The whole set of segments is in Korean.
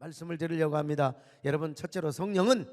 말씀을 드리려고 합니다. 여러분, 첫째로 성령은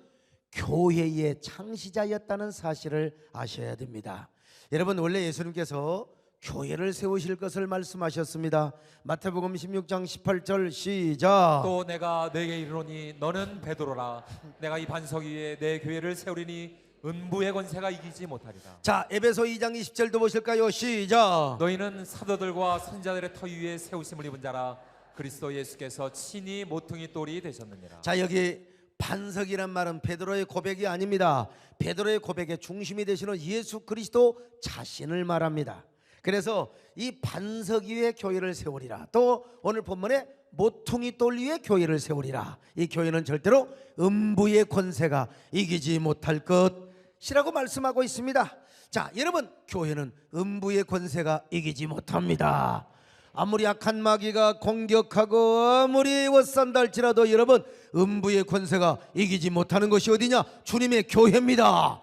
교회의 창시자였다는 사실을 아셔야 됩니다. 여러분, 원래 예수님께서 교회를 세우실 것을 말씀하셨습니다. 마태복음 16장 18절 시작. 또 내가 너에게 이르노니 너는 베드로라. 내가 이 반석 위에 내 교회를 세우리니 음부의 권세가 이기지 못하리라. 자, 에베소 2장 20절도 보실까요? 시작. 너희는 사도들과 선지자들의 터 위에 세우심을 입은 자라. 그리스도 예수께서 친히 모퉁이 돌이 되셨느니라. 자, 여기 반석이란 말은 베드로의 고백이 아닙니다. 베드로의 고백의 중심이 되시는 예수 그리스도 자신을 말합니다. 그래서 이 반석 위에 교회를 세우리라. 또 오늘 본문에 모퉁이 돌 위에 교회를 세우리라. 이 교회는 절대로 음부의 권세가 이기지 못할 것이라고 말씀하고 있습니다. 자, 여러분, 교회는 음부의 권세가 이기지 못합니다. 아무리 악한 마귀가 공격하고 아무리 원산다 할지라도 여러분, 음부의 권세가 이기지 못하는 것이 어디냐? 주님의 교회입니다.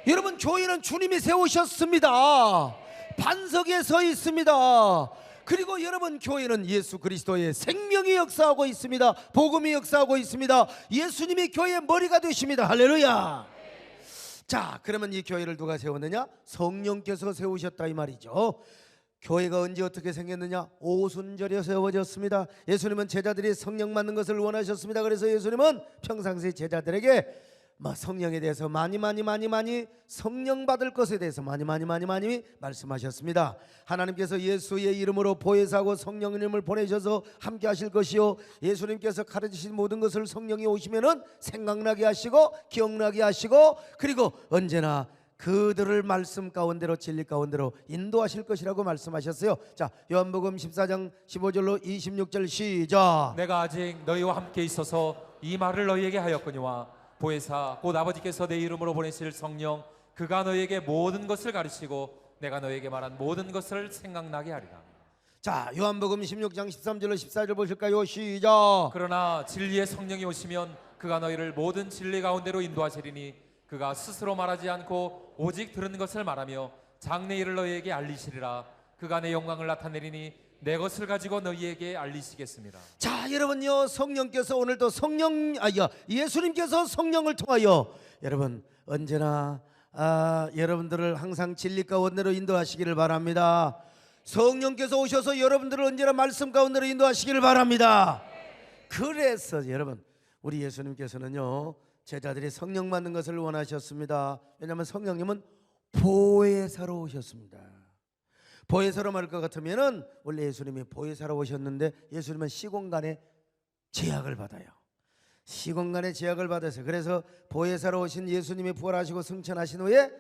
여러분, 교회는 주님이 세우셨습니다. 반석에 서 있습니다. 그리고 여러분, 교회는 예수 그리스도의 생명이 역사하고 있습니다. 복음이 역사하고 있습니다. 예수님이 교회의 머리가 되십니다. 할렐루야. 자, 그러면 이 교회를 누가 세웠느냐? 성령께서 세우셨다 이 말이죠. 교회가 언제 어떻게 생겼느냐? 오순절에 세워졌습니다. 예수님은 제자들이 성령 받는 것을 원하셨습니다. 그래서 예수님은 평상시 제자들에게 성령에 대해서 많이 성령 받을 것에 대해서 많이 말씀하셨습니다. 하나님께서 예수의 이름으로 보혜사하고 성령님을 보내셔서 함께 하실 것이요, 예수님께서 가르치신 모든 것을 성령이 오시면은 생각나게 하시고 기억나게 하시고, 그리고 언제나 그들을 말씀 가운데로 진리 가운데로 인도하실 것이라고 말씀하셨어요. 자, 요한복음 14장 15절로 26절 시작. 내가 아직 너희와 함께 있어서 이 말을 너희에게 하였거니와 보혜사 곧 아버지께서 내 이름으로 보내실 성령 그가 너희에게 모든 것을 가르치고 내가 너희에게 말한 모든 것을 생각나게 하리라. 자, 요한복음 16장 13절로 14절 보실까요? 시작. 그러나 진리의 성령이 오시면 그가 너희를 모든 진리 가운데로 인도하시리니 그가 스스로 말하지 않고 오직 들은 것을 말하며 장래 일을 너희에게 알리시리라. 그가 내 영광을 나타내리니 내 것을 가지고 너희에게 알리시겠습니다. 자, 여러분요, 성령께서 오늘도 예수님께서 성령을 통하여 여러분 언제나 여러분들을 항상 진리 가운데로 인도하시기를 바랍니다. 성령께서 오셔서 여러분들을 언제나 말씀 가운데로 인도하시기를 바랍니다. 그래서 여러분, 우리 예수님께서는요, 제자들이 성령 받는 것을 원하셨습니다. 왜냐하면 성령님은 보혜사로 오셨습니다. 보혜사로 말할 것 같으면은 원래 예수님이 보혜사로 오셨는데 예수님은 시공간에 제약을 받아요. 시공간에 제약을 받아서, 그래서 보혜사로 오신 예수님이 부활하시고 승천하신 후에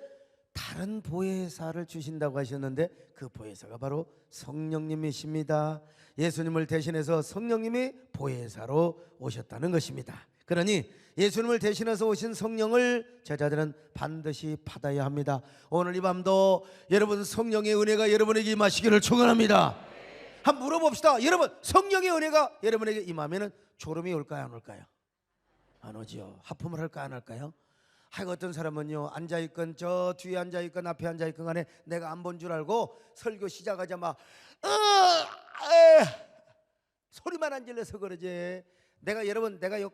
다른 보혜사를 주신다고 하셨는데 그 보혜사가 바로 성령님이십니다. 예수님을 대신해서 성령님이 보혜사로 오셨다는 것입니다. 그러니 예수님을 대신해서 오신 성령을 제자들은 반드시 받아야 합니다. 오늘 이 밤도 여러분 성령의 은혜가 여러분에게 임하시기를 축원합니다. 한번 물어봅시다. 여러분, 성령의 은혜가 여러분에게 임하면 졸음이 올까요, 안 올까요? 안 오지요. 하품을 할까, 안 할까요? 어떤 사람은요, 앉아있건 저 뒤에 앉아있건 앞에 앉아있건 간에 내가 안 본 줄 알고 설교 시작하자마자 소리만 안 질러서 그러지, 내가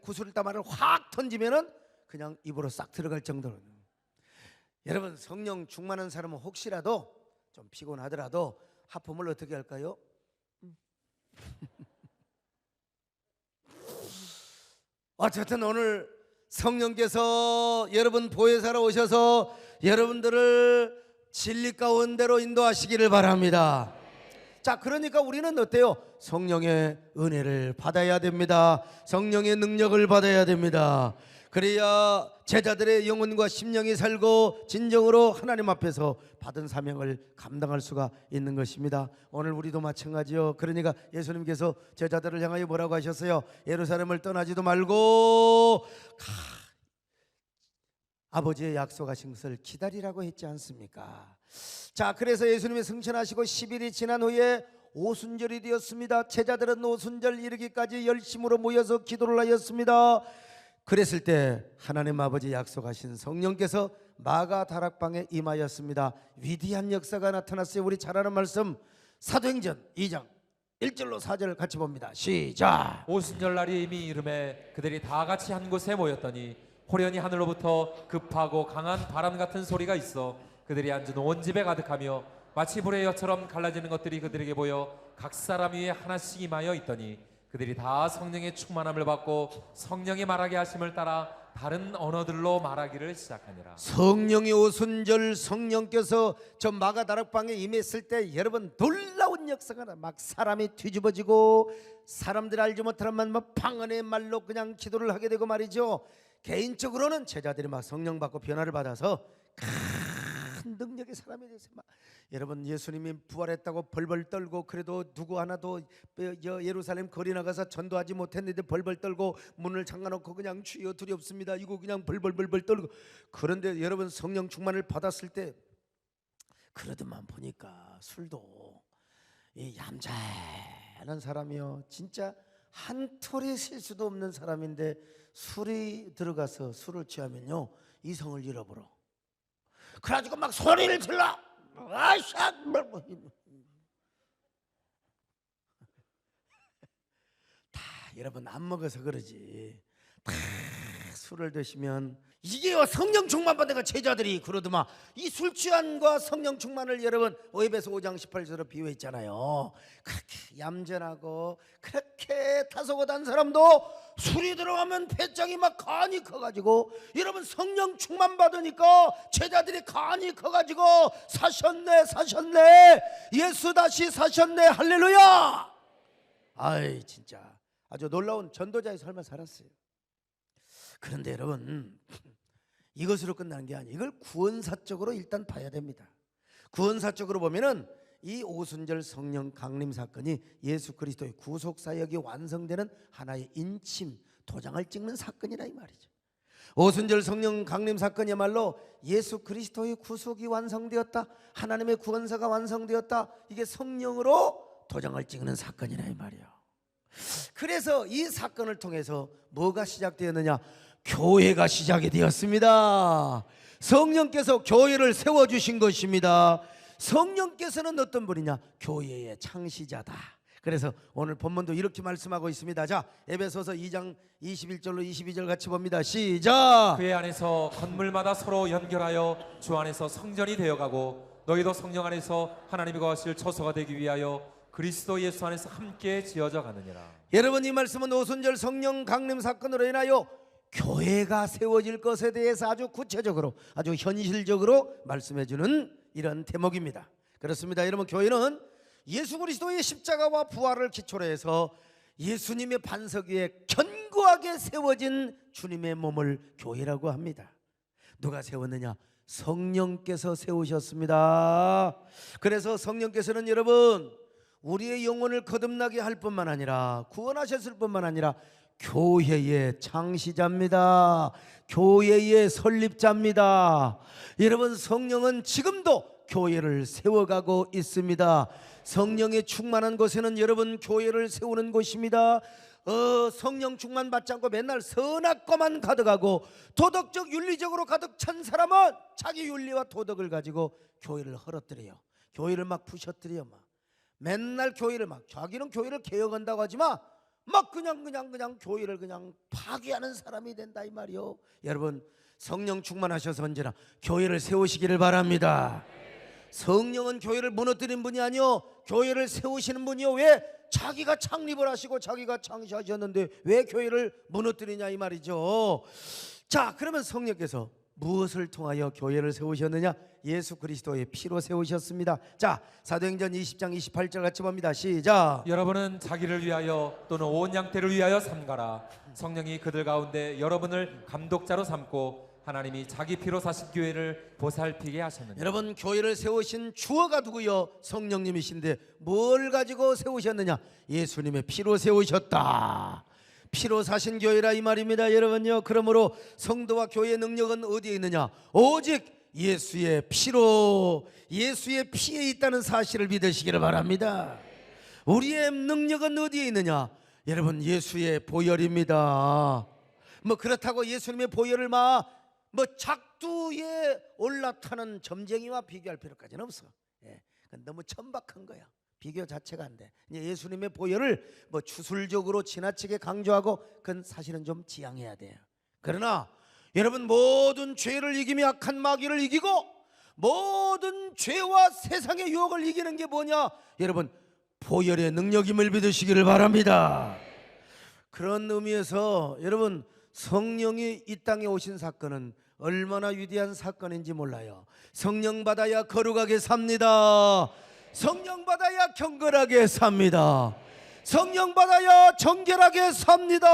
구슬 담아를 확 던지면은 그냥 입으로 싹 들어갈 정도로. 여러분, 성령 충만한 사람은 혹시라도 좀 피곤하더라도 하품을 어떻게 할까요? 어쨌든 오늘 성령께서 여러분 보혜사로 오셔서 여러분들을 진리 가운데로 인도하시기를 바랍니다. 자, 그러니까 우리는 어때요? 성령의 은혜를 받아야 됩니다. 성령의 능력을 받아야 됩니다. 그래야 제자들의 영혼과 심령이 살고 진정으로 하나님 앞에서 받은 사명을 감당할 수가 있는 것입니다. 오늘 우리도 마찬가지요. 그러니까 예수님께서 제자들을 향하여 뭐라고 하셨어요? 예루살렘을 떠나지도 말고 아버지의 약속하신 것을 기다리라고 했지 않습니까? 자, 그래서 예수님이 승천하시고 10일이 지난 후에 오순절이 되었습니다. 제자들은 오순절 이르기까지 열심으로 모여서 기도를 하였습니다. 그랬을 때 하나님 아버지 약속하신 성령께서 마가 다락방에 임하였습니다. 위대한 역사가 나타났어요. 우리 잘 아는 말씀 사도행전 2장 1절로 4절 같이 봅니다. 시작. 오순절날이 이미 이름에 그들이 다 같이 한 곳에 모였더니 호련히 하늘로부터 급하고 강한 바람 같은 소리가 있어 그들이 앉은 온 집에 가득하며 마치 불의 엿처럼 갈라지는 것들이 그들에게 보여 각 사람 위에 하나씩 임하여 있더니 그들이 다 성령의 충만함을 받고 성령이 말하게 하심을 따라 다른 언어들로 말하기를 시작하니라. 성령의 오순절 성령께서 저 마가다락방에 임했을 때 여러분 놀라운 역사가 막 사람이 뒤집어지고 사람들 알지 못하는 막 방언의 말로 그냥 기도를 하게 되고 말이죠. 개인적으로는 제자들이 막 성령 받고 변화를 받아서 큰 능력의 사람이 됐어요. 막 여러분 예수님이 부활했다고 벌벌 떨고 그래도 누구 하나도 예루살렘 거리 나가서 전도하지 못했는데 벌벌 떨고 문을 잠가놓고 그냥 주여 두렵습니다 이거 그냥 벌벌 떨고. 그런데 여러분 성령 충만을 받았을 때 그러더만 보니까 술도 이 얌전한 사람이요 진짜 한 톨의 실수도 없는 사람인데 술이 들어가서 술을 취하면요 이성을 잃어버려. 그래가지고 막 소리를 질러. 아샤 다 여러분 안 먹어서 그러지. 다 술을 드시면 이게요 성령 충만 받은 제자들이 그러더만 이 술 취한과 성령 충만을 여러분 오에베소 5장 18절로 비유했잖아요. 그렇게 얌전하고 그렇게 다소곳한 사람도 술이 들어가면 배짱이 막 간이 커가지고 여러분 성령 충만 받으니까 제자들이 간이 커가지고 사셨네 예수 다시 사셨네 할렐루야. 아이 진짜 아주 놀라운 전도자의 삶을 살았어요. 그런데 여러분 이것으로 끝나는 게 아니에요. 이걸 구원사적으로 일단 봐야 됩니다. 구원사적으로 보면은 이 오순절 성령 강림 사건이 예수 그리스도의 구속 사역이 완성되는 하나의 인침 도장을 찍는 사건이라 이 말이죠. 오순절 성령 강림 사건이야말로 예수 그리스도의 구속이 완성되었다, 하나님의 구원사가 완성되었다, 이게 성령으로 도장을 찍는 사건이라 이 말이에요. 그래서 이 사건을 통해서 뭐가 시작되었느냐? 교회가 시작이 되었습니다. 성령께서 교회를 세워주신 것입니다. 성령께서는 어떤 분이냐? 교회의 창시자다. 그래서 오늘 본문도 이렇게 말씀하고 있습니다. 자, 에베소서 2장 21절로 22절 같이 봅니다. 시작. 그의 안에서 건물마다 서로 연결하여 주 안에서 성전이 되어가고 너희도 성령 안에서 하나님이 거하실 처소가 되기 위하여 그리스도 예수 안에서 함께 지어져 가느니라. 여러분 이 말씀은 오순절 성령 강림 사건으로 인하여 교회가 세워질 것에 대해서 아주 구체적으로 아주 현실적으로 말씀해 주는 이런 대목입니다. 그렇습니다. 여러분 교회는 예수 그리스도의 십자가와 부활을 기초로 해서 예수님의 반석 위에 견고하게 세워진 주님의 몸을 교회라고 합니다. 누가 세웠느냐? 성령께서 세우셨습니다. 그래서 성령께서는 여러분 우리의 영혼을 거듭나게 할 뿐만 아니라 구원하셨을 뿐만 아니라 교회의 창시자입니다. 교회의 설립자입니다. 여러분 성령은 지금도 교회를 세워가고 있습니다. 성령의 충만한 곳에는 여러분 교회를 세우는 곳입니다. 성령 충만 받지 않고 맨날 선악과만 가득하고 도덕적 윤리적으로 가득 찬 사람은 자기 윤리와 도덕을 가지고 교회를 헐어뜨려요. 교회를 막 부셔뜨려요. 막 맨날 교회를 막 자기는 교회를 개혁한다고 하지만 막 그냥 교회를 그냥 파괴하는 사람이 된다 이 말이요. 여러분 성령 충만하셔서 언제나 교회를 세우시기를 바랍니다. 성령은 교회를 무너뜨린 분이 아니요 교회를 세우시는 분이요. 왜? 자기가 창립을 하시고 자기가 창시하셨는데 왜 교회를 무너뜨리냐 이 말이죠. 자, 그러면 성령께서 무엇을 통하여 교회를 세우셨느냐? 예수 그리스도의 피로 세우셨습니다. 자, 사도행전 20장 28절 같이 봅니다. 시작. 여러분은 자기를 위하여 또는 온 양떼를 위하여 삼가라. 성령이 그들 가운데 여러분을 감독자로 삼고 하나님이 자기 피로 사신 교회를 보살피게 하셨느니라. 여러분 교회를 세우신 주어가 누구요? 성령님이신데 뭘 가지고 세우셨느냐? 예수님의 피로 세우셨다. 피로 사신 교회라 이 말입니다. 여러분요, 그러므로 성도와 교회의 능력은 어디에 있느냐? 오직 예수의 피로, 예수의 피에 있다는 사실을 믿으시기를 바랍니다. 우리의 능력은 어디에 있느냐? 여러분 예수의 보혈입니다. 뭐 그렇다고 예수님의 보혈을 뭐 작두에 올라타는 점쟁이와 비교할 필요까지는 없어. 너무 천박한 거야. 비교 자체가 안 돼. 이제 예수님의 보혈을 뭐 추술적으로 지나치게 강조하고 그건 사실은 좀 지양해야 돼요. 그러나 여러분, 모든 죄를 이기며 악한 마귀를 이기고 모든 죄와 세상의 유혹을 이기는 게 뭐냐? 여러분, 보혈의 능력임을 믿으시기를 바랍니다. 그런 의미에서 여러분, 성령이 이 땅에 오신 사건은 얼마나 위대한 사건인지 몰라요. 성령 받아야 거룩하게 삽니다. 성령 받아야 경건하게 삽니다. 성령 받아야 정결하게 삽니다.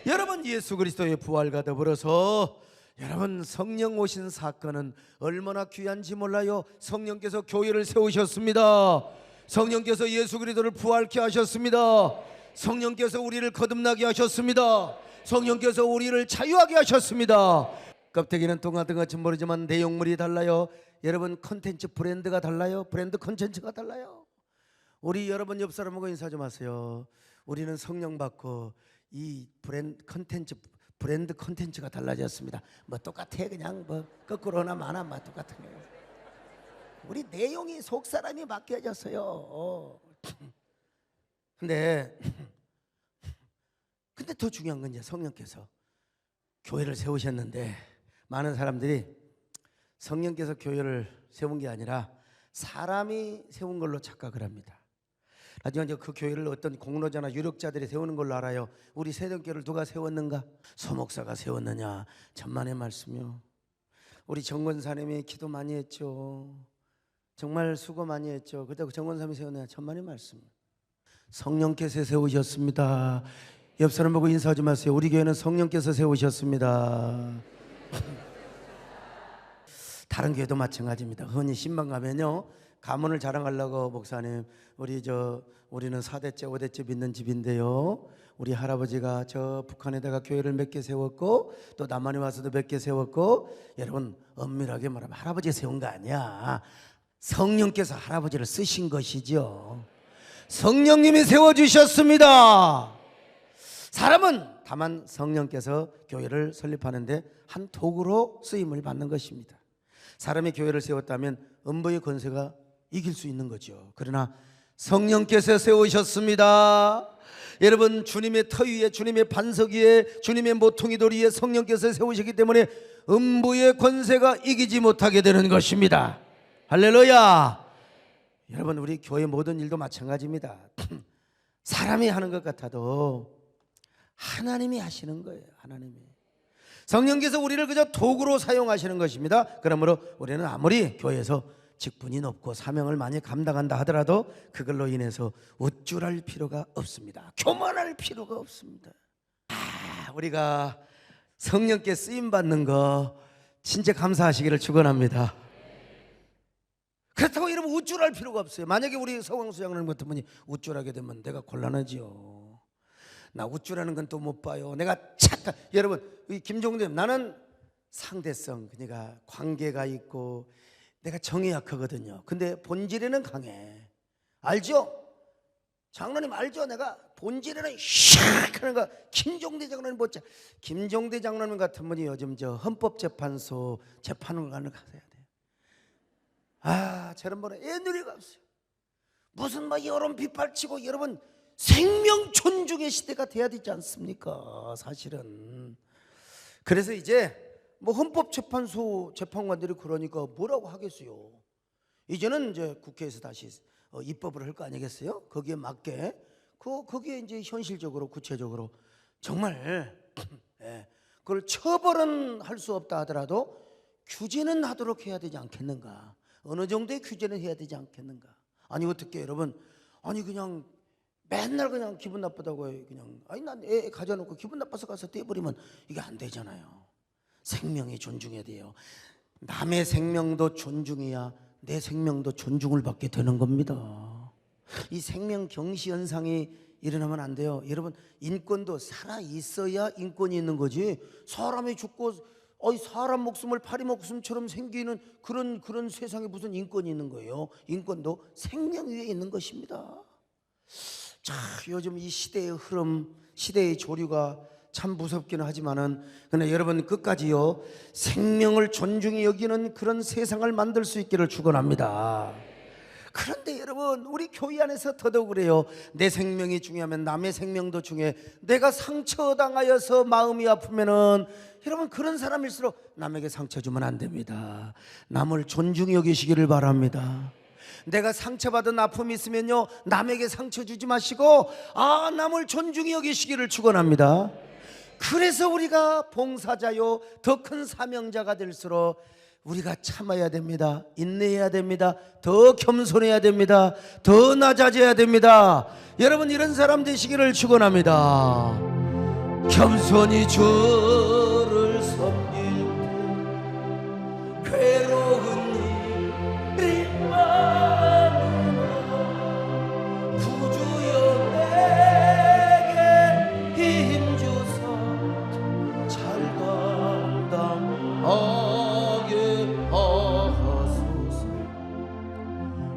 여러분, 예수 그리스도의 부활과 더불어서 여러분, 성령 오신 사건은 얼마나 귀한지 몰라요. 성령께서 교회를 세우셨습니다. 성령께서 예수 그리스도를 부활케 하셨습니다. 성령께서 우리를 거듭나게 하셨습니다. 성령께서 우리를 자유하게 하셨습니다. 껍데기는 동하던 같이 모르지만 내용물이 달라요. 여러분, 컨텐츠 브랜드가 달라요. 브랜드 컨텐츠가 달라요. 우리 여러분 옆 사람하고 인사 좀 하세요. 우리는 성령 받고 이 브랜드 컨텐츠가 달라졌습니다. 뭐 똑같아. 그냥 뭐 거꾸로나 마나 뭐 똑같은 거예요. 우리 내용이 속 사람이 바뀌어졌어요. 근데 더 중요한 건 이제 성령께서 교회를 세우셨는데, 많은 사람들이 성령께서 교회를 세운 게 아니라 사람이 세운 걸로 착각을 합니다. 나중에 이제 그 교회를 어떤 공로자나 유력자들이 세우는 걸로 알아요. 우리 세령교회를 누가 세웠는가? 소목사가 세웠느냐? 천만의 말씀이요. 우리 정권사님이 기도 많이 했죠. 정말 수고 많이 했죠. 그때 정권사님이 세웠느냐? 천만의 말씀. 성령께서 세우셨습니다. 옆 사람 보고 인사하지 마세요. 우리 교회는 성령께서 세우셨습니다. 다른 교회도 마찬가지입니다. 흔히 신방 가면요, 가문을 자랑하려고 목사님, 우리는 4대째 5대째 믿는 집인데요, 우리 할아버지가 저 북한에다가 교회를 몇 개 세웠고 또 남한에 와서도 몇 개 세웠고. 여러분, 엄밀하게 말하면 할아버지가 세운 거 아니야. 성령께서 할아버지를 쓰신 것이죠. 성령님이 세워주셨습니다. 사람은 다만 성령께서 교회를 설립하는데 한 도구로 쓰임을 받는 것입니다. 사람이 교회를 세웠다면 음부의 권세가 이길 수 있는 거죠. 그러나 성령께서 세우셨습니다. 여러분, 주님의 터 위에, 주님의 반석 위에, 주님의 모퉁이 돌 위에 성령께서 세우시기 때문에 음부의 권세가 이기지 못하게 되는 것입니다. 할렐루야. 여러분, 우리 교회 모든 일도 마찬가지입니다. 사람이 하는 것 같아도 하나님이 하시는 거예요. 하나님이. 성령께서 우리를 그저 도구로 사용하시는 것입니다. 그러므로 우리는 아무리 교회에서 직분이 높고 사명을 많이 감당한다 하더라도 그걸로 인해서 우쭐할 필요가 없습니다. 교만할 필요가 없습니다. 우리가 성령께 쓰임 받는 거 진짜 감사하시기를 축원합니다. 그렇다고 여러분 우쭐할 필요가 없어요. 만약에 우리 서광수 장로님 같은 분이 우쭐하게 되면 내가 곤란하지요. 나 우쭐하는 건 또 못 봐요. 내가 착각. 여러분, 이 김종대님, 나는 상대성, 그러니까 관계가 있고 내가 정이 약하거든요. 근데 본질에는 강해. 알죠? 장로님 알죠? 내가 본질에는 샥 하는 거. 김종대 장로님 보자. 김종대 장로님 같은 분이 요즘 저 헌법재판소 재판을 가야 돼요. 저런 분은 애누리가 없어요. 무슨 막 여론 빗발치고. 여러분, 생명 존중의 시대가 돼야 되지 않습니까? 사실은. 그래서 이제 뭐 헌법재판소 재판관들이 그러니까 뭐라고 하겠어요. 이제는 이제 국회에서 다시 입법을 할 거 아니겠어요? 거기에 맞게 거기에 이제 현실적으로 구체적으로 정말 그걸 처벌은 할 수 없다 하더라도 규제는 하도록 해야 되지 않겠는가? 어느 정도의 규제는 해야 되지 않겠는가? 아니 어떻게 여러분, 아니 그냥 맨날 그냥 기분 나쁘다고 해요. 그냥 난 애 가져놓고 기분 나빠서 가서 떼버리면 이게 안 되잖아요. 생명이 존중해야 돼요. 남의 생명도 존중해야 내 생명도 존중을 받게 되는 겁니다. 이 생명 경시 현상이 일어나면 안 돼요. 여러분, 인권도 살아 있어야 인권이 있는 거지. 사람이 죽고 사람 목숨을 파리 목숨처럼 생기는 그런 세상에 무슨 인권이 있는 거예요. 인권도 생명 위에 있는 것입니다. 자, 요즘 이 시대의 흐름, 시대의 조류가 참 무섭기는 하지만은, 근데 여러분 끝까지요, 생명을 존중히 여기는 그런 세상을 만들 수 있기를 축원합니다. 그런데 여러분, 우리 교회 안에서 더더욱 그래요. 내 생명이 중요하면 남의 생명도 중요해. 내가 상처당하여서 마음이 아프면은, 여러분, 그런 사람일수록 남에게 상처 주면 안 됩니다. 남을 존중히 여기시기를 바랍니다. 내가 상처받은 아픔이 있으면요, 남에게 상처 주지 마시고 남을 존중히 여기시기를 축원합니다. 그래서 우리가 봉사자요, 더 큰 사명자가 될수록 우리가 참아야 됩니다. 인내해야 됩니다. 더 겸손해야 됩니다. 더 낮아져야 됩니다. 여러분, 이런 사람 되시기를 축원합니다. 겸손히 주를 섬길 때 괴로운 일이 많으나 구주여 내게 힘주사 잘 감당하게 하소서.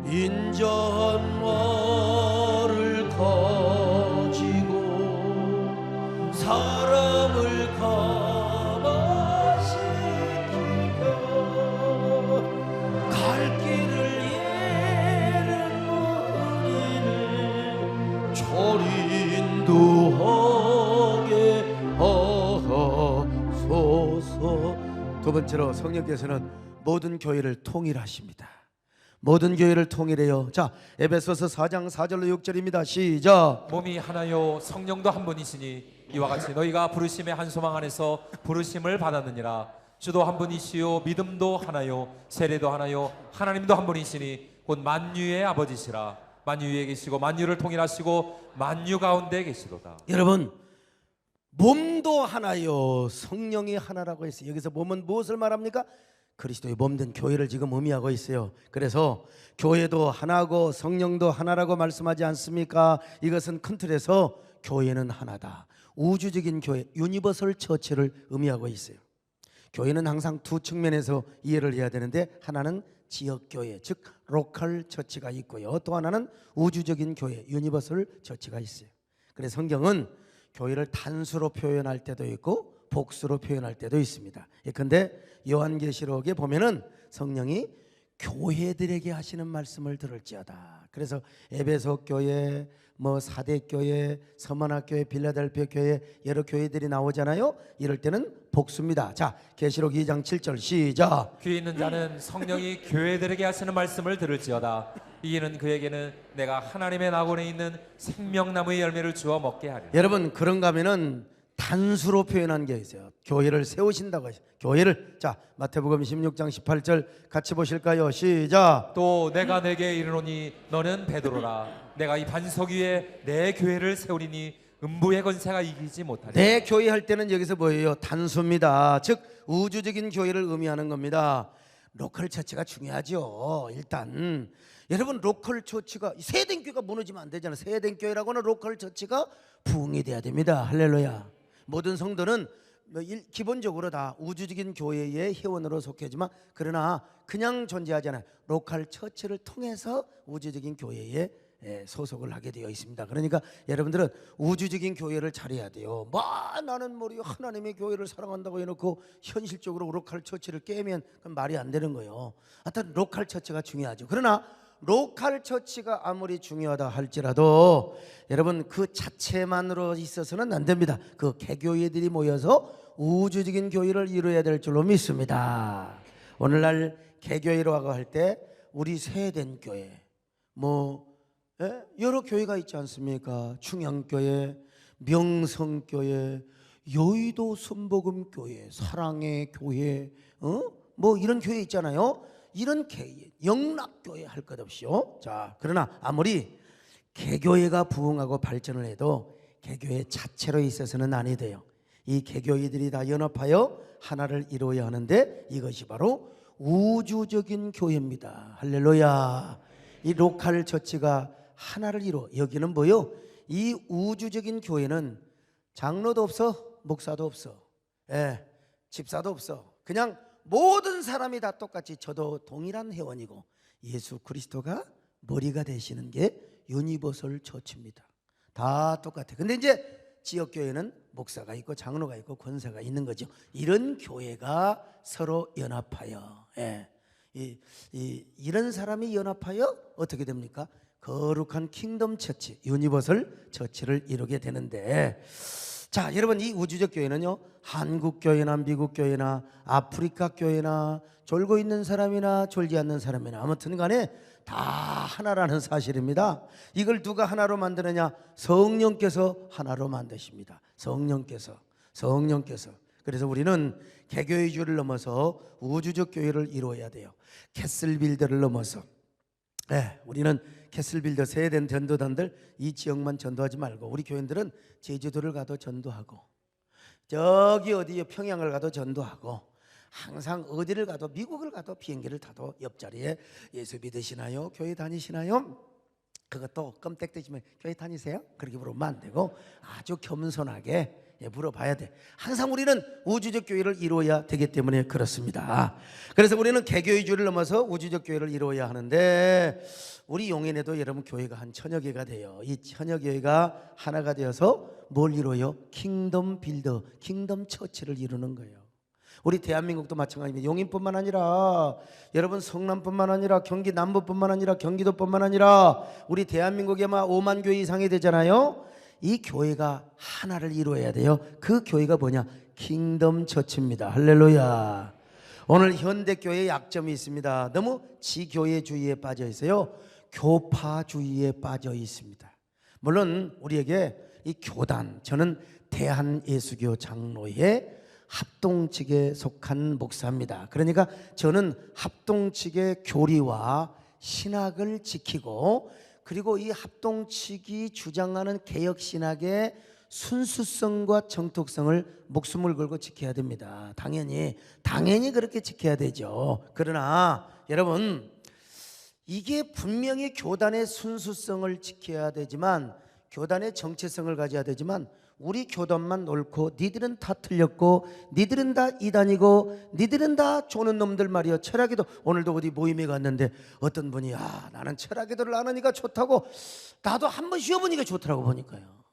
인자한 말을 가지고 사람을 감화시키며 갈 길을 잃은 우리를 잘 인도하게 하소서. 두 번째로, 성령께서는 모든 교회를 통일하십니다. 모든 교회를 통일해요. 자, 에베소서 4장 4절로 6절입니다. 시작. 몸이 하나요 성령도 한 분이시니 이와 같이 너희가 부르심의 한 소망 안에서 부르심을 받았느니라. 주도 한 분이시요 믿음도 하나요 세례도 하나요 하나님도 한 분이시니 곧 만유의 아버지시라. 만유 위에 계시고 만유를 통일하시고 만유 가운데 계시도다. 여러분, 몸도 하나요 성령이 하나라고 했어요. 여기서 몸은 무엇을 말합니까? 그리스도의 몸된 교회를 지금 의미하고 있어요. 그래서 교회도 하나고 성령도 하나라고 말씀하지 않습니까? 이것은 큰 틀에서 교회는 하나다. 우주적인 교회, 유니버설 처치를 의미하고 있어요. 교회는 항상 두 측면에서 이해를 해야 되는데, 하나는 지역교회, 즉 로컬 처치가 있고요, 또 하나는 우주적인 교회, 유니버설 처치가 있어요. 그래서 성경은 교회를 단수로 표현할 때도 있고 복수로 표현할 때도 있습니다. 그런데 요한계시록에 보면은 성령이 교회들에게 하시는 말씀을 들을지어다. 그래서 에베소 교회, 사대 교회, 서머나 교회, 빌라델피아 교회, 여러 교회들이 나오잖아요. 이럴 때는 복수입니다. 자, 계시록 2장 7절 시작. 귀 있는 자는 성령이 교회들에게 하시는 말씀을 들을지어다. 이는 그에게는 내가 하나님의 낙원에 있는 생명나무의 열매를 주어 먹게 하리라. 여러분, 그런가 하면은 단수로 표현한 게 있어요. 교회를 세우신다고 하죠. 교회를. 자, 마태복음 16장 18절 같이 보실까요? 시작. 또 내가 내게 이르노니 너는 베드로라. 내가 이 반석 위에 내 교회를 세우리니 음부의 권세가 이기지 못하리라. 내 교회 할 때는 여기서 뭐예요? 단수입니다. 즉 우주적인 교회를 의미하는 겁니다. 로컬 처치가 중요하죠. 일단 여러분, 로컬 처치가, 세된 교회가 무너지면 안 되잖아요. 세된 교회라고는 로컬 처치가 부흥이 돼야 됩니다. 할렐루야. 모든 성도는 기본적으로 다 우주적인 교회의 회원으로 속해지만, 그러나 그냥 존재하지 않아요. 로컬 처치를 통해서 우주적인 교회에 소속을 하게 되어 있습니다. 그러니까 여러분들은 우주적인 교회를 차려야 돼요. 나는 하나님의 교회를 사랑한다고 해놓고 현실적으로 로컬 처치를 깨면 그건 말이 안 되는 거예요. 하여튼 로컬 처치가 중요하죠. 그러나 로컬 처치가 아무리 중요하다 할지라도 여러분, 그 자체만으로 있어서는 안 됩니다. 그 개교회들이 모여서 우주적인 교회를 이루어야 될 줄로 믿습니다. 오늘날 개교회라고 할 때 우리 세된 교회, 여러 교회가 있지 않습니까? 충양교회, 명성교회, 여의도 순복음교회, 사랑의 교회, 이런 교회 있잖아요. 이런 교회, 영락교회 할 것 없이요. 자, 그러나 아무리 개교회가 부흥하고 발전을 해도 개교회 자체로 있어서는 아니 돼요. 이 개교회들이 다 연합하여 하나를 이루어야 하는데, 이것이 바로 우주적인 교회입니다. 할렐루야. 이 로컬 처치가 하나를 이루어. 여기는 뭐요? 이 우주적인 교회는 장로도 없어, 목사도 없어, 집사도 없어. 그냥 모든 사람이 다 똑같이, 저도 동일한 회원이고, 예수 그리스도가 머리가 되시는 게 유니버설 처치입니다. 다 똑같아. 근데 이제 지역교회는 목사가 있고 장로가 있고 권세가 있는 거죠. 이런 교회가 서로 연합하여 이런 사람이 연합하여 어떻게 됩니까? 거룩한 킹덤 처치, 유니버설 처치를 이루게 되는데, 자, 여러분, 이 우주적 교회는요, 한국 교회나 미국 교회나 아프리카 교회나 졸고 있는 사람이나 졸지 않는 사람이나 아무튼 간에 다 하나라는 사실입니다. 이걸 누가 하나로 만드느냐? 성령께서 하나로 만드십니다. 성령께서. 그래서 우리는 개교의 주를 넘어서 우주적 교회를 이루어야 돼요. 캐슬빌더를 넘어서. 우리는 캐슬빌더 세대된 전도단들 이 지역만 전도하지 말고, 우리 교인들은 제주도를 가도 전도하고, 저기 어디 평양을 가도 전도하고, 항상 어디를 가도, 미국을 가도, 비행기를 타도 옆자리에 예수 믿으시나요? 교회 다니시나요? 그것도 껌딱대지면 교회 다니세요? 그렇게 물으면 안 되고 아주 겸손하게 물어봐야 돼. 항상 우리는 우주적 교회를 이루어야 되기 때문에 그렇습니다. 그래서 우리는 개교의 주를 넘어서 우주적 교회를 이루어야 하는데, 우리 용인에도 여러분 교회가 한 1000여 개가 돼요. 이 1000여 교회가 하나가 되어서 뭘 이루어요? 킹덤 빌더, 킹덤 처치를 이루는 거예요. 우리 대한민국도 마찬가지입니다. 용인뿐만 아니라 여러분 성남뿐만 아니라 경기 남부뿐만 아니라 경기도뿐만 아니라 우리 대한민국에 아마 5만 교회 이상이 되잖아요. 이 교회가 하나를 이루어야 돼요. 그 교회가 뭐냐? 킹덤 처치입니다. 할렐루야. 오늘 현대교회의 약점이 있습니다. 너무 지교회주의에 빠져 있어요. 교파주의에 빠져 있습니다. 물론 우리에게 이 교단, 저는 대한예수교 장로회 합동측에 속한 목사입니다. 그러니까 저는 합동측의 교리와 신학을 지키고, 그리고 이 합동측이 주장하는 개혁신학의 순수성과 정통성을 목숨을 걸고 지켜야 됩니다. 당연히 그렇게 지켜야 되죠. 그러나 여러분, 이게 분명히 교단의 순수성을 지켜야 되지만, 교단의 정체성을 가져야 되지만, 우리 교단만 옳고 니들은 다 틀렸고 니들은 다 이단이고 니들은 다 조는 놈들 말이야. 철학기도, 오늘도 어디 모임에 갔는데 어떤 분이 나는 철학기도를 안 하니까 좋다고, 나도 한번 쉬어보니까 좋더라고 보니까요.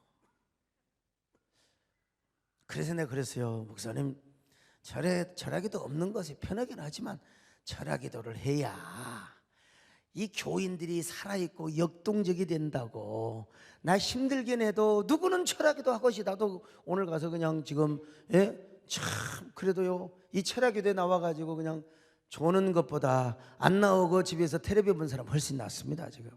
그래서 내가 그랬어요. 목사님, 철학기도 없는 것이 편하긴 하지만 철학기도를 해야 이 교인들이 살아있고 역동적이 된다고. 나 힘들긴 해도 누구는 철학기도 하고시, 나도 오늘 가서 그냥 지금 참 그래도요, 이 철학기도에 나와가지고 그냥 조는 것보다 안 나오고 집에서 텔레비 본 사람 훨씬 낫습니다. 지금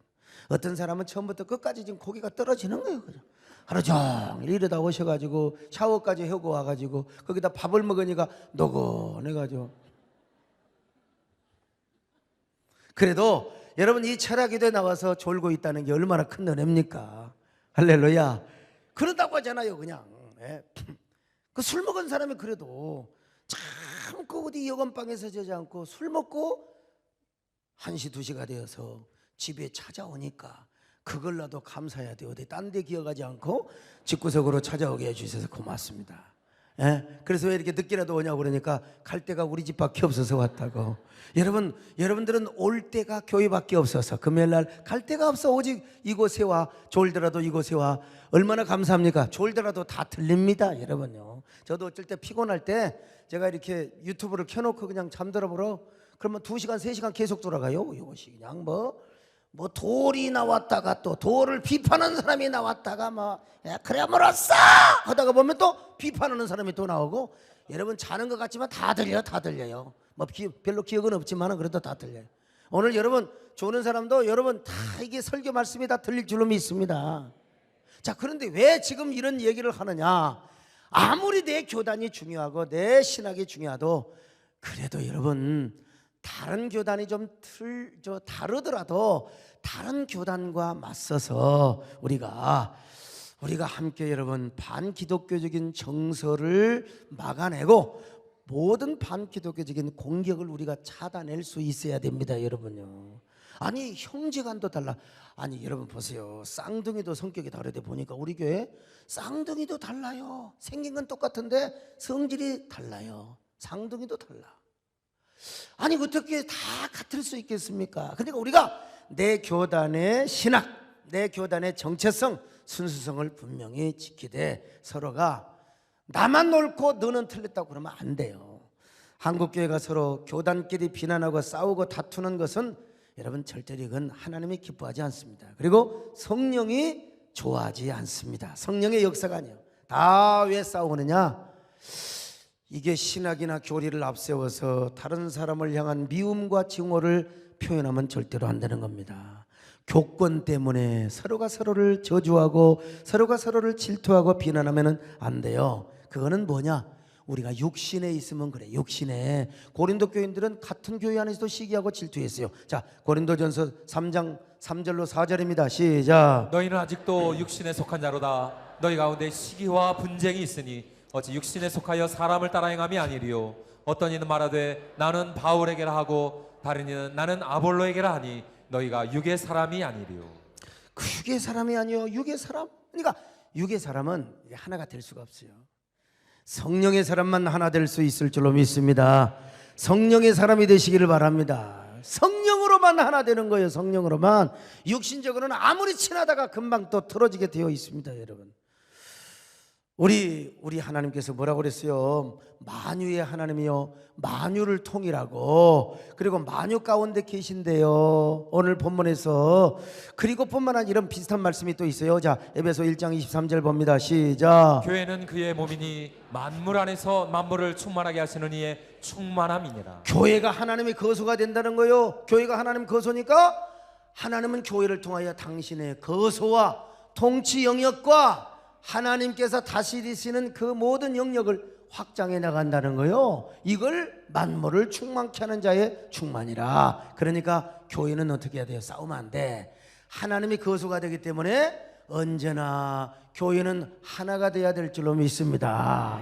어떤 사람은 처음부터 끝까지 지금 고개가 떨어지는 거예요. 그냥 하루 종일 이러다 오셔가지고 샤워까지 하고 와가지고 거기다 밥을 먹으니까 노곤해가지고. 그래도 여러분, 이 철학기도에 나와서 졸고 있다는 게 얼마나 큰 은혜입니까? 할렐루야. 그런다고 하잖아요. 그냥 그 술 먹은 사람이 그래도 참그 어디 여건방에서 자지 않고 술 먹고 1시 2시가 되어서 집에 찾아오니까 그걸라도 감사해야 돼요. 어디 딴 데 기어가지 않고 집구석으로 찾아오게 해주셔서 고맙습니다. 그래서 왜 이렇게 늦게라도 오냐고 그러니까 갈 데가 우리 집밖에 없어서 왔다고. 여러분들은 올 데가 교회밖에 없어서 금요일날 갈 데가 없어 오직 이곳에 와. 졸더라도 이곳에 와. 얼마나 감사합니까? 졸더라도 다 들립니다. 여러분요, 저도 어쩔 때 피곤할 때 제가 이렇게 유튜브를 켜놓고 그냥 잠들어 보러, 그러면 2시간 3시간 계속 돌아가요. 이것이 그냥 뭐 돌이 나왔다가 또 돌을 비판하는 사람이 나왔다가 그래 뭐랬어 하다가 보면 또 비판하는 사람이 또 나오고. 여러분, 자는 것 같지만 다 들려요. 별로 기억은 없지만 그래도 다 들려요. 오늘 여러분 조는 사람도 여러분 다 이게 설교 말씀이 다 들릴 줄로 믿습니다. 자, 그런데 왜 지금 이런 얘기를 하느냐? 아무리 내 교단이 중요하고 내 신학이 중요하도 그래도 여러분, 다른 교단이 좀 다르더라도 다른 교단과 맞서서 우리가 함께 여러분 반기독교적인 정서를 막아내고 모든 반기독교적인 공격을 우리가 차단할 수 있어야 됩니다. 여러분요, 아니 형제간도 달라. 아니 여러분 보세요, 쌍둥이도 성격이 다르대. 보니까 우리 교회 쌍둥이도 달라요. 생긴 건 똑같은데 성질이 달라요. 쌍둥이도 달라. 아니 어떻게 다 같을 수 있겠습니까? 그러니까 우리가 내 교단의 신학, 내 교단의 정체성, 순수성을 분명히 지키되 서로가 나만 옳고 너는 틀렸다고 그러면 안 돼요. 한국교회가 서로 교단끼리 비난하고 싸우고 다투는 것은 여러분 절대로 이건 하나님이 기뻐하지 않습니다. 그리고 성령이 좋아하지 않습니다. 성령의 역사가 아니에요. 다 왜 싸우느냐? 이게 신학이나 교리를 앞세워서 다른 사람을 향한 미움과 증오를 표현하면 절대로 안 되는 겁니다. 교권 때문에 서로가 서로를 저주하고 서로가 서로를 질투하고 비난하면 안 돼요. 그거는 뭐냐? 우리가 육신에 있으면 그래. 육신에. 고린도 교인들은 같은 교회 안에서도 시기하고 질투했어요. 자, 고린도전서 3장 3절로 4절입니다. 시작. 너희는 아직도 육신에 속한 자로다. 너희 가운데 시기와 분쟁이 있으니 어찌 육신에 속하여 사람을 따라 행함이 아니리요. 어떤 이는 말하되 나는 바울에게라 하고 다른 이는 나는 아볼로에게라 하니 너희가 육의 사람이 아니리요. 그 육의 사람이 아니요. 육의 사람? 그러니까 육의 사람은 하나가 될 수가 없어요. 성령의 사람만 하나 될 수 있을 줄로 믿습니다. 성령의 사람이 되시기를 바랍니다. 성령으로만 하나 되는 거예요. 성령으로만. 육신적으로는 아무리 친하다가 금방 또 틀어지게 되어 있습니다. 여러분, 우리 하나님께서 뭐라고 그랬어요? 만유의 하나님이요 만유를 통일하고, 그리고 만유 가운데 계신데요, 오늘 본문에서. 그리고 뿐만 아니라 이런 비슷한 말씀이 또 있어요. 자, 에베소 1장 23절 봅니다. 시작. 교회는 그의 몸이니 만물 안에서 만물을 충만하게 하시는 이의 충만함이니라. 교회가 하나님의 거소가 된다는 거예요. 교회가 하나님 거소니까 하나님은 교회를 통하여 당신의 거소와 통치 영역과 하나님께서 다스리시는 그 모든 영역을 확장해 나간다는 거예요. 이걸 만물을 충만케 하는 자의 충만이라. 그러니까 교회는 어떻게 해야 돼요? 싸우면 안 돼. 하나님이 거소가 되기 때문에 언제나 교회는 하나가 돼야 될 줄로 믿습니다.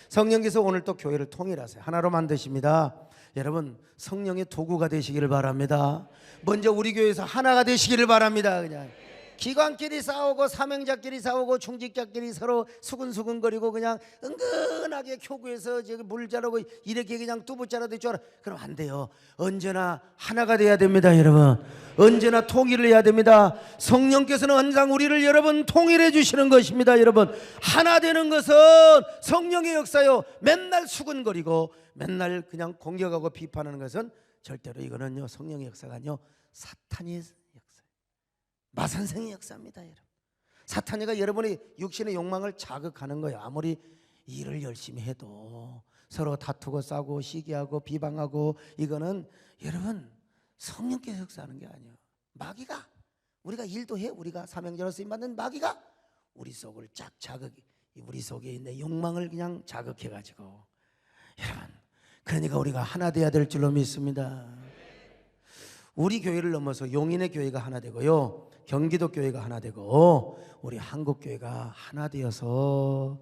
성령께서 오늘 또 교회를 통일하세요. 하나로 만드십니다. 여러분, 성령의 도구가 되시기를 바랍니다. 먼저 우리 교회에서 하나가 되시기를 바랍니다. 그냥 기관끼리 싸우고 사명자끼리 싸우고 중직자끼리 서로 수근수근거리고 그냥 은근하게 교구에서 저기 물 자르고 이렇게 그냥 두부 자라도 될 줄 알아. 그럼 안 돼요. 언제나 하나가 돼야 됩니다. 여러분, 언제나 통일을 해야 됩니다. 성령께서는 항상 우리를 여러분 통일해 주시는 것입니다. 여러분, 하나 되는 것은 성령의 역사요. 맨날 수근거리고 맨날 그냥 공격하고 비판하는 것은 절대로 이거는요 성령의 역사가 아니요 사탄의 마산생의 역사입니다. 여러분, 사탄이가 여러분의 육신의 욕망을 자극하는 거예요. 아무리 일을 열심히 해도 서로 다투고 싸우고 시기하고 비방하고, 이거는 여러분 성령께서 역사하는 게 아니에요. 마귀가, 우리가 일도 해, 우리가 사명자로 쓰임받는 마귀가 우리 속을 쫙 우리 속에 있는 욕망을 그냥 자극해가지고, 여러분, 그러니까 우리가 하나 돼야 될 줄로 믿습니다. 우리 교회를 넘어서 용인의 교회가 하나 되고요, 경기도 교회가 하나 되고, 우리 한국 교회가 하나 되어서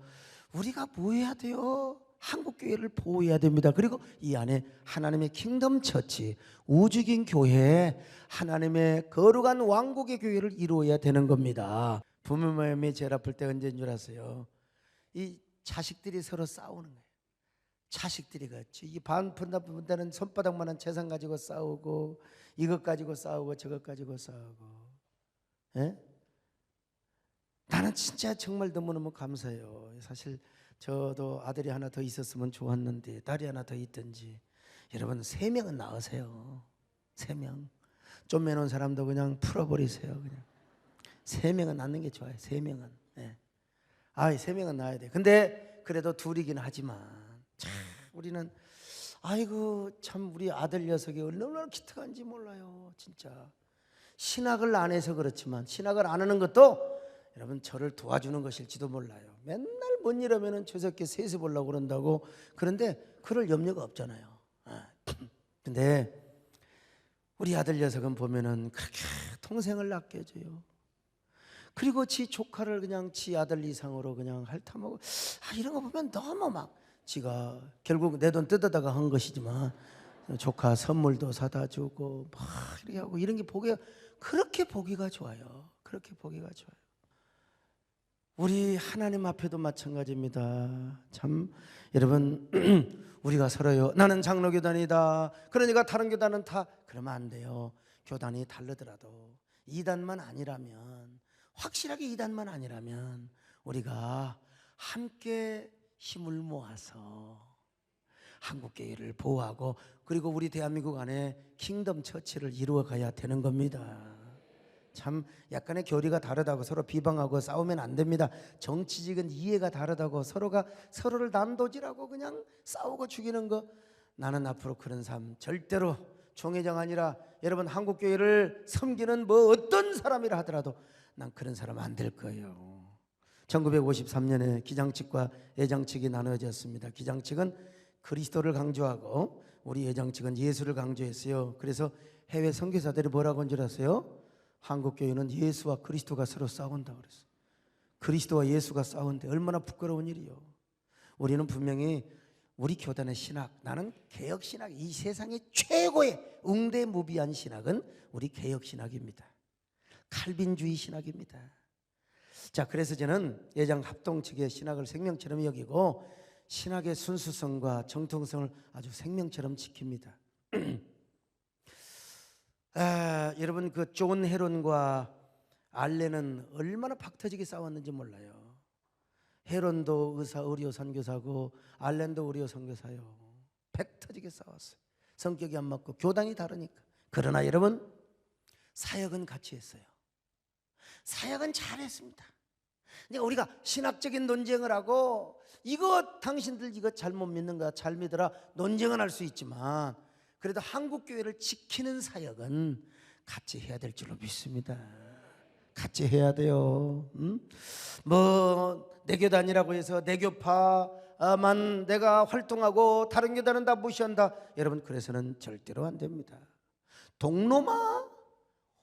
우리가 뭐 해야 돼요? 한국 교회를 보호해야 됩니다. 그리고 이 안에 하나님의 킹덤 처치, 우주긴 교회, 하나님의 거룩한 왕국의 교회를 이루어야 되는 겁니다. 부모 마음이 제일 아플 때 언제인 줄 아세요? 이 자식들이 서로 싸우는 거예요. 자식들이 같이 이 반푼다는 손바닥만한 재산 가지고 싸우고, 이것 가지고 싸우고 저것 가지고 싸우고. 예? 나는 진짜 정말 너무너무 감사해요. 사실 저도 아들이 하나 더 있었으면 좋았는데, 딸이 하나 더 있든지. 여러분, 3명은 낳으세요. 3명. 좀 매놓은 사람도 그냥 풀어버리세요. 그냥 3명은 낳는 게 좋아요. 3명은. 예. 3명은 낳아야 돼. 근데 그래도 둘이긴 하지만 참 우리는 아이고 참 우리 아들 녀석이 얼마나 기특한지 몰라요. 진짜 신학을 안 해서 그렇지만, 신학을 안 하는 것도 여러분 저를 도와주는 것일지도 몰라요. 맨날 뭔 일 하면은 저 새끼 세수 보려고 그런다고. 그런데 그럴 염려가 없잖아요. 근데 우리 아들 녀석은 보면은 그렇게 동생을 아껴줘요. 그리고 지 조카를 그냥 지 아들 이상으로 그냥 핥아먹고. 이런 거 보면 너무 막 지가 결국 내 돈 뜯어다가 한 것이지만 조카 선물도 사다 주고 막 이렇게 하고, 이런 게 그렇게 보기가 좋아요. 그렇게 보기가 좋아요. 우리 하나님 앞에도 마찬가지입니다. 참 여러분, 우리가 서로요, 나는 장로교단이다, 그러니까 다른 교단은 다, 그러면 안 돼요. 교단이 다르더라도 이단만 아니라면, 확실하게 이단만 아니라면 우리가 함께 힘을 모아서 한국교회를 보호하고 그리고 우리 대한민국 안에 킹덤 처치를 이루어 가야 되는 겁니다. 참 약간의 교리가 다르다고 서로 비방하고 싸우면 안 됩니다. 정치적인 이해가 다르다고 서로가 서로를 난도질하고 그냥 싸우고 죽이는 거, 나는 앞으로 그런 삶 절대로, 총회장 아니라 여러분 한국교회를 섬기는 뭐 어떤 사람이라 하더라도 난 그런 사람 안 될 거예요. 1953년에 기장측과 예장측이 나눠졌습니다. 기장측은 그리스도를 강조하고 우리 예장측은 예수를 강조했어요. 그래서 해외 선교사들이 뭐라고 한 줄 아세요? 한국교회는 예수와 그리스도가 서로 싸운다 그랬어요. 그리스도와 예수가 싸운데 얼마나 부끄러운 일이요. 우리는 분명히 우리 교단의 신학, 나는 개혁신학, 이 세상의 최고의 웅대무비한 신학은 우리 개혁신학입니다. 칼빈주의 신학입니다. 자, 그래서 저는 예장 합동 측의 신학을 생명처럼 여기고 신학의 순수성과 정통성을 아주 생명처럼 지킵니다. 여러분 그 존 헤론과 알렌은 얼마나 박터지게 싸웠는지 몰라요. 헤론도 의료 선교사고 알렌도 의료 선교사요. 백터지게 싸웠어요. 성격이 안 맞고 교단이 다르니까. 그러나 여러분 사역은 같이 했어요. 사역은 잘했습니다. 근데 우리가 신학적인 논쟁을 하고 이거 당신들 이거 잘못 믿는가 잘 믿어라 논쟁은 할 수 있지만 그래도 한국교회를 지키는 사역은 같이 해야 될 줄로 믿습니다. 같이 해야 돼요. 뭐 내교단이라고 해서 내교파만 내가 활동하고 다른 교단은 다 무시한다, 여러분 그래서는 절대로 안 됩니다. 동로마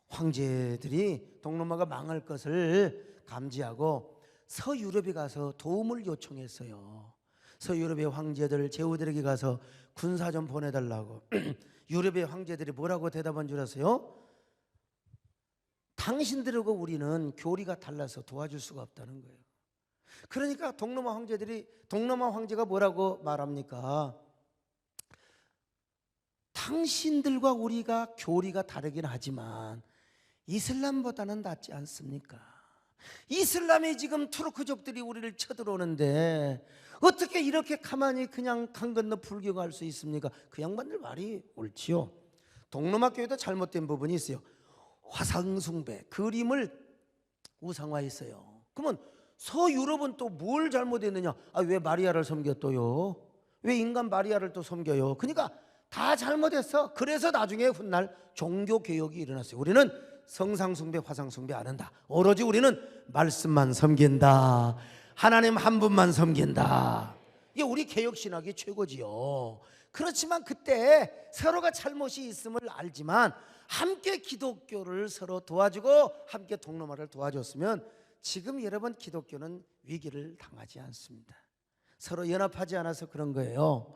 황제들이 동로마가 망할 것을 감지하고 서유럽에 가서 도움을 요청했어요. 서유럽의 황제들 제후들에게 가서 군사 좀 보내달라고. 유럽의 황제들이 뭐라고 대답한 줄 아세요? 당신들하고 우리는 교리가 달라서 도와줄 수가 없다는 거예요. 그러니까 동로마 황제가 뭐라고 말합니까? 당신들과 우리가 교리가 다르긴 하지만 이슬람보다는 낫지 않습니까? 이슬람이 지금 투르크족들이 우리를 쳐들어오는데 어떻게 이렇게 가만히 그냥 강 건너 불교가 할 수 있습니까? 그 양반들 말이 옳지요. 동로마 교회도 잘못된 부분이 있어요. 화상 숭배, 그림을 우상화했어요. 그러면 서유럽은 또 뭘 잘못했느냐? 왜 마리아를 섬겼어요? 왜 인간 마리아를 또 섬겨요? 그러니까 다 잘못했어. 그래서 나중에 훗날 종교개혁이 일어났어요. 우리는 성상숭배, 화상숭배 안 한다. 오로지 우리는 말씀만 섬긴다. 하나님 한 분만 섬긴다. 이게 우리 개혁신학이 최고지요. 그렇지만 그때 서로가 잘못이 있음을 알지만 함께 기독교를 서로 도와주고 함께 동로마를 도와줬으면 지금 여러분 기독교는 위기를 당하지 않습니다. 서로 연합하지 않아서 그런 거예요.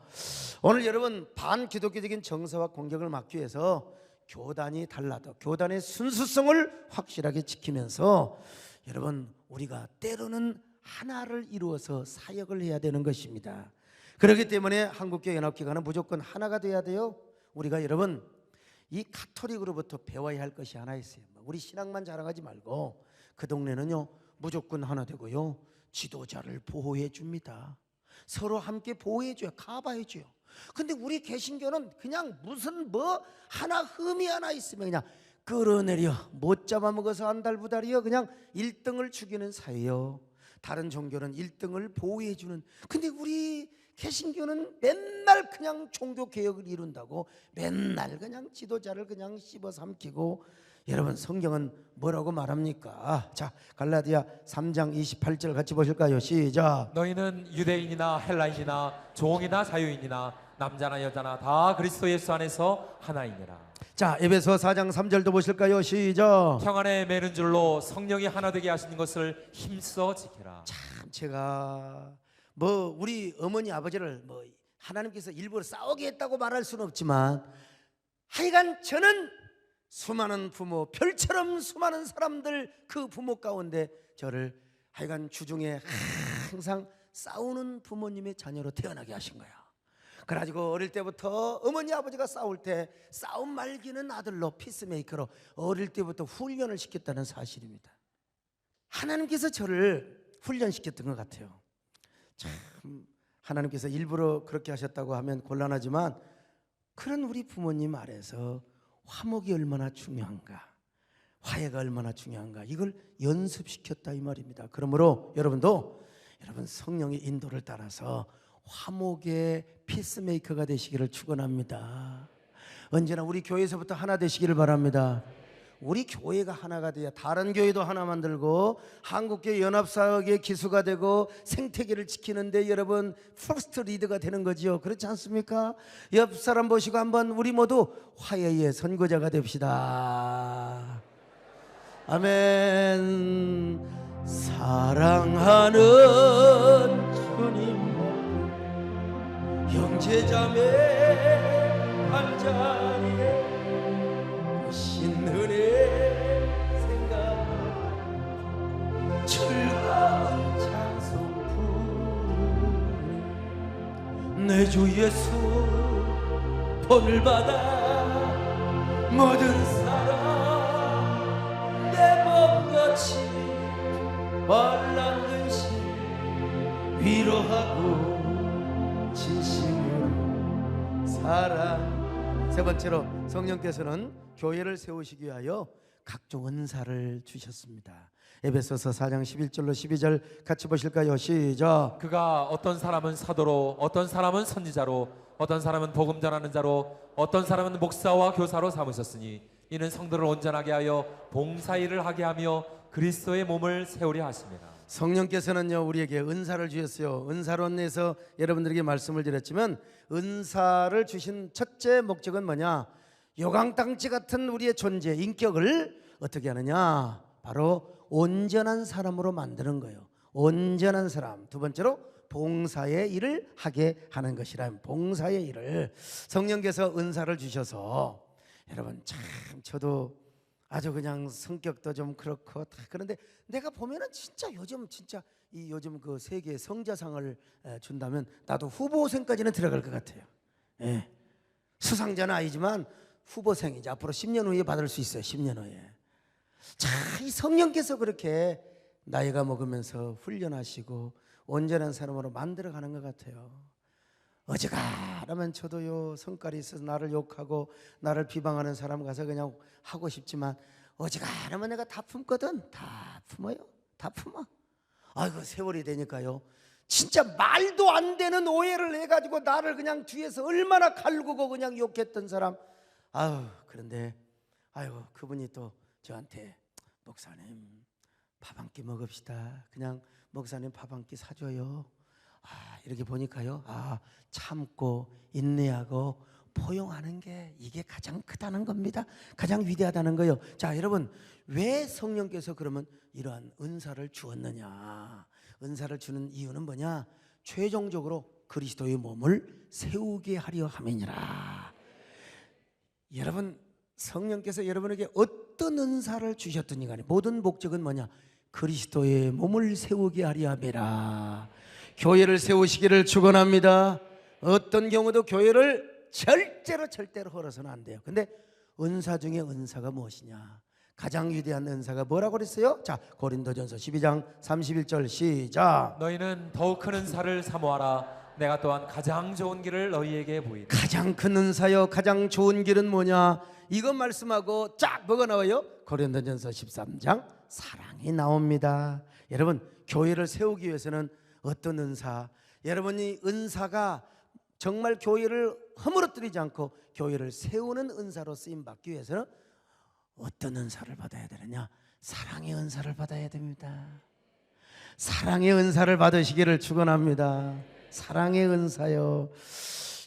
오늘 여러분 반기독교적인 정서와 공격을 막기 위해서 교단이 달라도 교단의 순수성을 확실하게 지키면서 여러분 우리가 때로는 하나를 이루어서 사역을 해야 되는 것입니다. 그렇기 때문에 한국교회 연합기관은 무조건 하나가 돼야 돼요. 우리가 여러분 이 가톨릭으로부터 배워야 할 것이 하나 있어요. 우리 신앙만 자랑하지 말고 그 동네는요 무조건 하나 되고요 지도자를 보호해 줍니다. 서로 함께 보호해 줘요. 가봐해 줘요. 근데 우리 개신교는 그냥 무슨 뭐 하나 흠이 하나 있으면 그냥 끌어내려 못 잡아먹어서 안달부달이요 그냥 1등을 죽이는 사회요. 다른 종교는 1등을 보호해 주는. 근데 우리 개신교는 맨날 그냥 종교개혁을 이룬다고 맨날 그냥 지도자를 그냥 씹어 삼키고. 여러분 성경은 뭐라고 말합니까? 자 갈라디아 3장 28절 같이 보실까요? 시작. 너희는 유대인이나 헬라인이나 종이나 자유인이나 남자나 여자나 다 그리스도 예수 안에서 하나이니라. 자 에베소 4장 3절도 보실까요? 시작. 형 안에 매는 줄로 성령이 하나 되게 하시는 것을 힘써 지켜라. 참 제가 뭐 우리 어머니 아버지를 뭐 하나님께서 일부러 싸우게 했다고 말할 수는 없지만 하여간 저는 수많은 부모, 별처럼 수많은 사람들 그 부모 가운데 저를 하여간 주중에 항상 싸우는 부모님의 자녀로 태어나게 하신 거야. 그래가지고 어릴 때부터 어머니 아버지가 싸울 때 싸움 말기는 아들로 피스메이커로 어릴 때부터 훈련을 시켰다는 사실입니다. 하나님께서 저를 훈련시켰던 것 같아요. 참 하나님께서 일부러 그렇게 하셨다고 하면 곤란하지만 그런 우리 부모님 아래서 화목이 얼마나 중요한가, 화해가 얼마나 중요한가, 이걸 연습시켰다 이 말입니다. 그러므로 여러분도 여러분 성령의 인도를 따라서 화목의 피스메이커가 되시기를 축원합니다. 언제나 우리 교회에서부터 하나 되시기를 바랍니다. 우리 교회가 하나가 돼야 다른 교회도 하나 만들고 한국교회 연합사역의 기수가 되고 생태계를 지키는데 여러분 퍼스트 리더가 되는 거지요. 그렇지 않습니까? 옆 사람 보시고 한번 우리 모두 화해의 선구자가 됩시다. 아멘. 사랑하는 주님, 형제자매 한자리에 신은혜 생각 즐거운 찬송 부르네. 내 주 예수 본을 받아 모든 사람 내 몸같이 말란 근심 위로하고 진심으로 사랑. 세 번째로 성령께서는 교회를 세우시기 위하여 각종 은사를 주셨습니다. 에베소서 4장 11절로 12절 같이 보실까요? 시작. 그가 어떤 사람은 사도로, 어떤 사람은 선지자로, 어떤 사람은 복음 전하는 자로, 어떤 사람은 목사와 교사로 삼으셨으니 이는 성도를 온전하게 하여 봉사일을 하게 하며 그리스도의 몸을 세우려 하십니다. 성령께서는요 우리에게 은사를 주셨어요. 은사론에서 여러분들에게 말씀을 드렸지만 은사를 주신 첫째 목적은 뭐냐? 요강땅지 같은 우리의 존재, 인격을 어떻게 하느냐? 바로 온전한 사람으로 만드는 거예요. 온전한 사람. 두 번째로 봉사의 일을 하게 하는 것이라. 봉사의 일을 성령께서 은사를 주셔서 여러분 참 저도 아주 그냥 성격도 좀 그렇고 다 그런데 내가 보면은 진짜 요즘 진짜 이 요즘 그 세계 성자상을 준다면 나도 후보생까지는 들어갈 것 같아요. 예. 수상자는 아니지만 후보생이지. 앞으로 10년 후에 받을 수 있어요. 10년 후에. 자, 이 성령께서 그렇게 나이가 먹으면서 훈련하시고 온전한 사람으로 만들어가는 것 같아요. 어지간하면 저도요 성깔이 있어서 나를 욕하고 나를 비방하는 사람 가서 그냥 하고 싶지만 어지간하면 내가 다 품거든. 다 품어요. 다 품어. 아이고 세월이 되니까요 진짜 말도 안 되는 오해를 해가지고 나를 그냥 뒤에서 얼마나 갈구고 그냥 욕했던 사람. 아유 그런데 아이고 그분이 또 저한테 목사님 밥 한 끼 먹읍시다. 그냥 목사님 밥 한 끼 사줘요. 이렇게 보니까요 참고 인내하고 포용하는 게 이게 가장 크다는 겁니다. 가장 위대하다는 거예요. 자 여러분 왜 성령께서 그러면 이러한 은사를 주었느냐? 은사를 주는 이유는 뭐냐? 최종적으로 그리스도의 몸을 세우게 하려 함이니라. 여러분 성령께서 여러분에게 어떤 은사를 주셨더니 간에 모든 목적은 뭐냐? 그리스도의 몸을 세우게 하려 함이라. 교회를 세우시기를 축원합니다. 어떤 경우도 교회를 절대로 헐어서는 안 돼요. 근데 은사 중에 은사가 무엇이냐? 가장 위대한 은사가 뭐라고 그랬어요? 자 고린도전서 12장 31절 시작. 너희는 더욱 큰 은사를 사모하라. 내가 또한 가장 좋은 길을 너희에게 보이리. 가장 큰 은사요 가장 좋은 길은 뭐냐? 이것 말씀하고 쫙 뭐가 나와요? 고린도전서 13장 사랑이 나옵니다. 여러분 교회를 세우기 위해서는 어떤 은사? 여러분이 은사가 정말 교회를 허물어뜨리지 않고 교회를 세우는 은사로 쓰임받기 위해서는 어떤 은사를 받아야 되느냐? 사랑의 은사를 받아야 됩니다. 사랑의 은사를 받으시기를 축원합니다. 사랑의 은사요.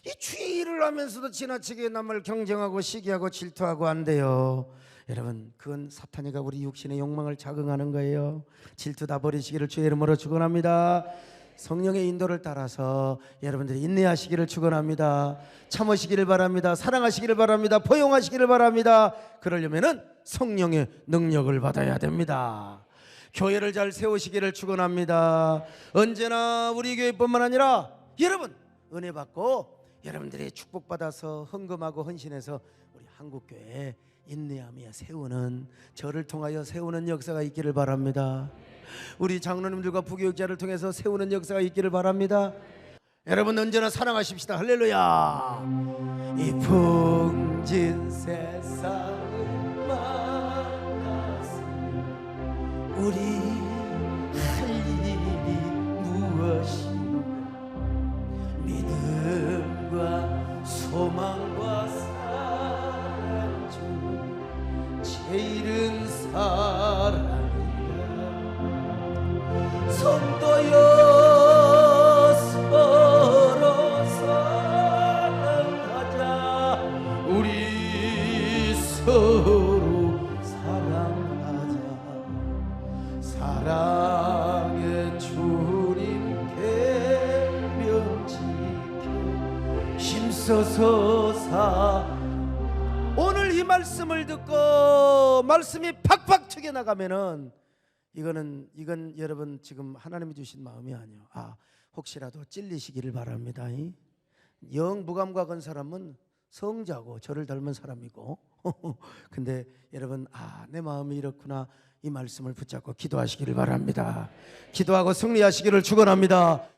이 주의를 하면서도 지나치게 남을 경쟁하고 시기하고 질투하고 안 돼요. 여러분 그건 사탄이가 우리 육신의 욕망을 자극하는 거예요. 질투 다 버리시기를 주의 이름으로 축원합니다. 성령의 인도를 따라서 여러분들이 인내하시기를 축원합니다. 참으시기를 바랍니다. 사랑하시기를 바랍니다. 포용하시기를 바랍니다. 그러려면은 성령의 능력을 받아야 됩니다. 교회를 잘 세우시기를 축원합니다. 언제나 우리 교회뿐만 아니라 여러분 은혜 받고 여러분들이 축복받아서 헌금하고 헌신해서 우리 한국교회에 인내하며 세우는 저를 통하여 세우는 역사가 있기를 바랍니다. 우리 장로님들과 부교육자를 통해서 세우는 역사가 있기를 바랍니다. 여러분 언제나 사랑하십시다. 할렐루야. 이 풍진 세상을 만났으니 우리 할 일이 무엇인가. 믿음과 소망과 사랑 중 제일은 사랑이라. 성도여 서로 사랑하자. 우리 서로 사랑하자. 사랑의 주님께 명지켜 힘써서 오늘 이 말씀을 듣고 말씀이 팍팍 튀겨나가면은 이건 여러분 지금 하나님이 주신 마음이 아니에요. 혹시라도 찔리시기를 바랍니다. 영 무감각 한 사람은 성자고 저를 닮은 사람이고 근데 여러분 내 마음이 이렇구나. 이 말씀을 붙잡고 기도하시기를 바랍니다. 기도하고 승리하시기를 축원합니다.